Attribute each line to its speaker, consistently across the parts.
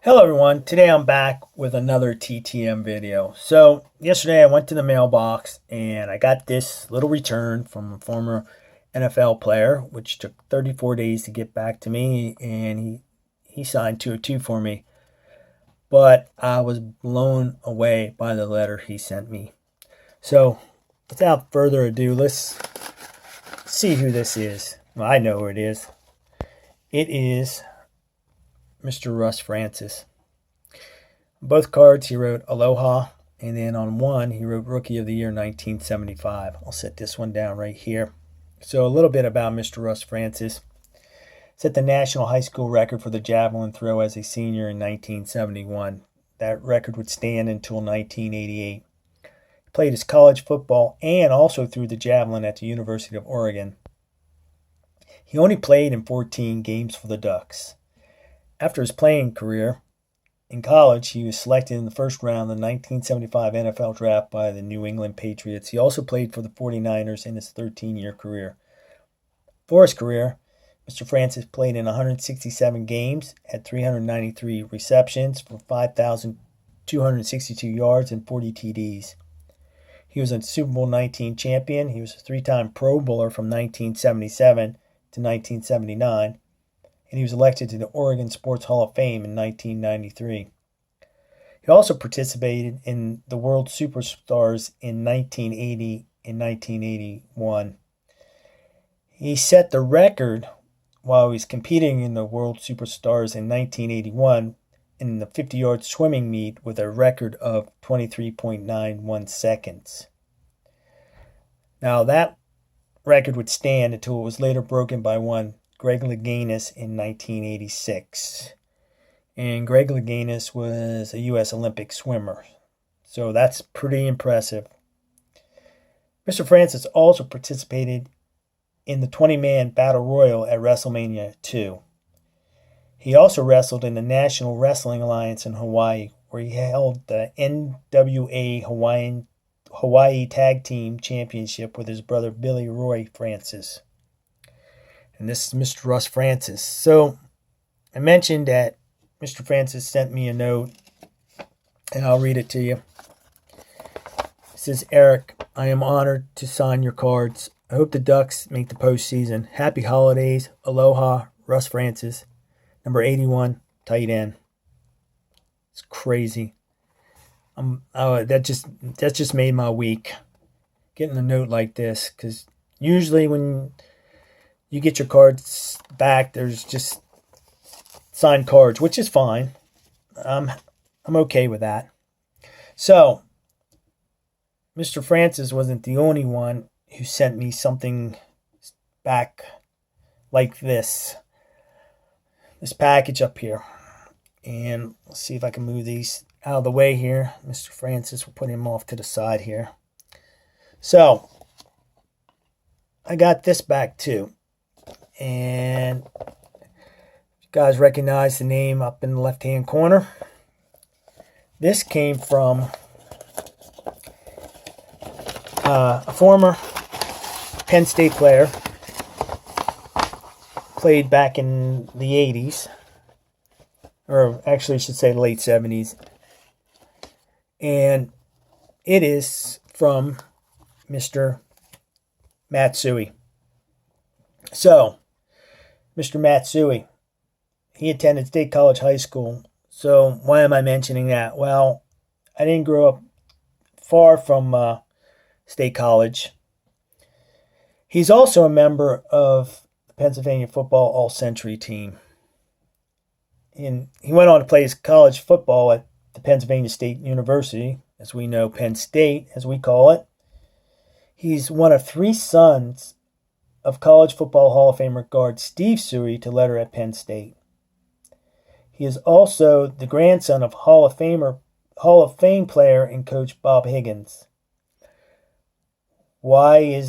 Speaker 1: Hello everyone, today I'm back with another T.T.M video. So yesterday I went to the mailbox and I got this little return from a former N.F.L player, which took 34 days to get back to me, and he signed 202 for me. But I was blown away by the letter he sent me. So without further ado, let's see who this is. Well, I know who it is. It is Mr. Russ Francis. On both cards he wrote Aloha, and then on one he wrote Rookie of the Year 1975. I'll set this one down right here. So a little bit about Mr. Russ Francis. Set the national high school record for the javelin throw as a senior in 1971. That record would stand until 1988. He played his college football and also threw the javelin at the University of Oregon. He only played in 14 games for the Ducks. After his playing career in college, he was selected in the first round of the 1975 N.F.L draft by the New England Patriots. He also played for the 49ers in his 13-year career. For his career, Mr. Francis played in 167 games, had 393 receptions for 5,262 yards and 40 TDs. He was a Super Bowl 19 champion. He was a three-time Pro Bowler from 1977 to 1979. And he was elected to the Oregon Sports Hall of Fame in 1993. He also participated in the World Superstars in 1980 and 1981. He set the record while he was competing in the World Superstars in 1981 in the 50-yard swimming meet with a record of 23.91 seconds. Now that record would stand until it was later broken by one Greg Louganis in 1986. And Greg Louganis was a U.S. Olympic swimmer. So that's pretty impressive. Mr. Francis also participated in the 20-man Battle Royal at WrestleMania 2. He also wrestled in the National Wrestling Alliance in Hawaii, where he held the NWA Hawaii Tag Team Championship with his brother Billy Roy Francis. And this is Mr. Russ Francis. So I mentioned that Mr. Francis sent me a note, and I'll read it to you. It says, Eric, I am honored to sign your cards. I hope the Ducks make the postseason. Happy holidays. Aloha, Russ Francis. Number 81, tight end. It's crazy. That just made my week, getting a note like this, because usually when you get your cards back, there's just signed cards, which is fine. I'm okay with that. So, Mr. Francis wasn't the only one who sent me something back like this. This package up here. And let's see if I can move these out of the way here. Mr. Francis, we'll put him off to the side here. So, I got this back too. And you guys recognize the name up in the left-hand corner. This came from a former Penn State player. Played back in the 80s. Or actually I should say late 70s. And it is from Mr. Matsui. So, Mr. Matsui, he attended State College High School. So, why am I mentioning that? Well, I didn't grow up far from State College. He's also a member of the Pennsylvania Football All-Century team. And he went on to play his college football at the Pennsylvania State University, as we know, Penn State, as we call it. He's one of three sons of College Football Hall of Famer guard Steve Suey to letter at Penn State. He is also the grandson of Hall of Fame player and coach Bob Higgins. Why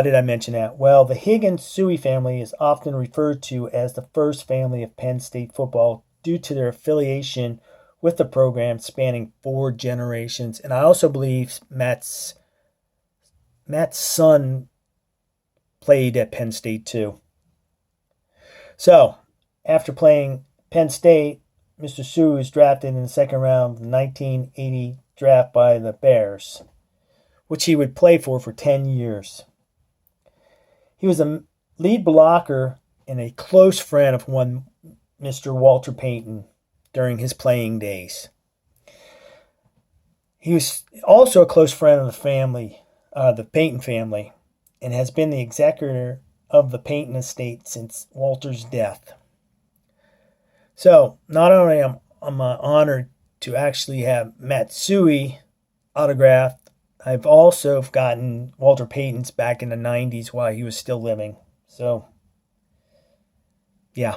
Speaker 1: did I mention that? Well, the Higgins-Suey family is often referred to as the first family of Penn State football due to their affiliation with the program spanning 4 generations. And I also believe Matt's son played at Penn State too. So, after playing Penn State, Mr. Sue was drafted in the second round of the 1980 draft by the Bears, which he would play for 10 years. He was a lead blocker and a close friend of one Mr. Walter Payton during his playing days. He was also a close friend of the Payton family, and has been the executor of the Payton estate since Walter's death. So, not only am I honored to actually have Matsui autographed, I've also gotten Walter Payton's back in the 90s while he was still living. So, yeah.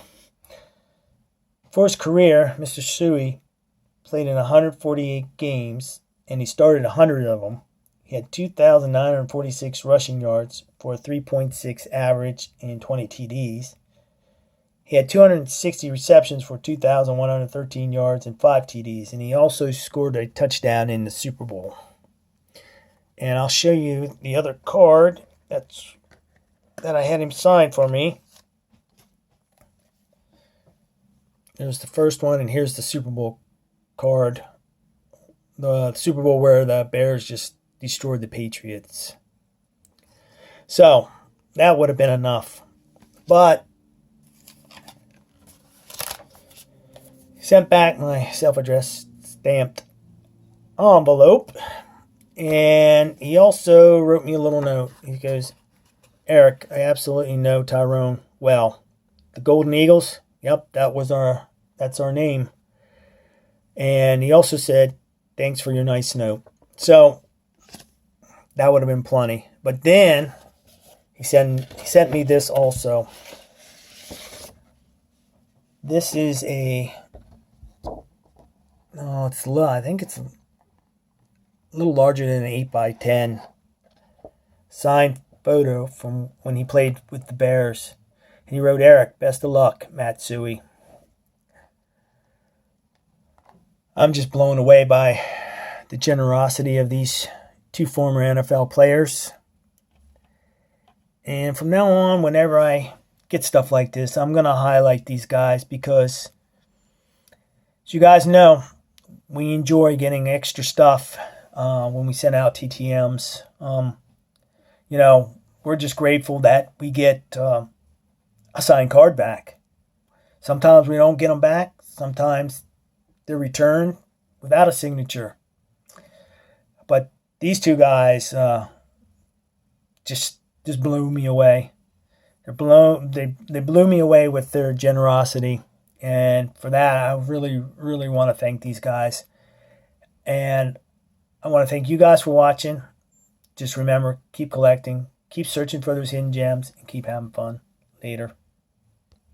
Speaker 1: For his career, Mr. Suey played in 148 games, and he started 100 of them. He had 2,946 rushing yards for a 3.6 average and 20 TDs. He had 260 receptions for 2,113 yards and 5 TDs, and he also scored a touchdown in the Super Bowl. And I'll show you the other card that I had him sign for me. There's the first one, and here's the Super Bowl card. The Super Bowl where the Bears just destroyed the Patriots. So, that would have been enough. But, sent back my self-addressed stamped envelope. And he also wrote me a little note. He goes, Eric, I absolutely know Tyrone well. The Golden Eagles, yep, that's our name. And he also said, thanks for your nice note. So, that would have been plenty. But then, he sent me this also. This is I think it's a little larger than an 8x10 signed photo from when he played with the Bears. And he wrote, Eric, best of luck, Matsui. I'm just blown away by the generosity of these two former NFL players. And from now on, whenever I get stuff like this, I'm going to highlight these guys because, as you guys know, we enjoy getting extra stuff when we send out T.T.Ms. We're just grateful that we get a signed card back. Sometimes we don't get them back. Sometimes they're returned without a signature. But these two guys just blew me away. They blew me away with their generosity, and for that I really, really want to thank these guys. And I want to thank you guys for watching. Just remember, keep collecting, keep searching for those hidden gems, and keep having fun. Later.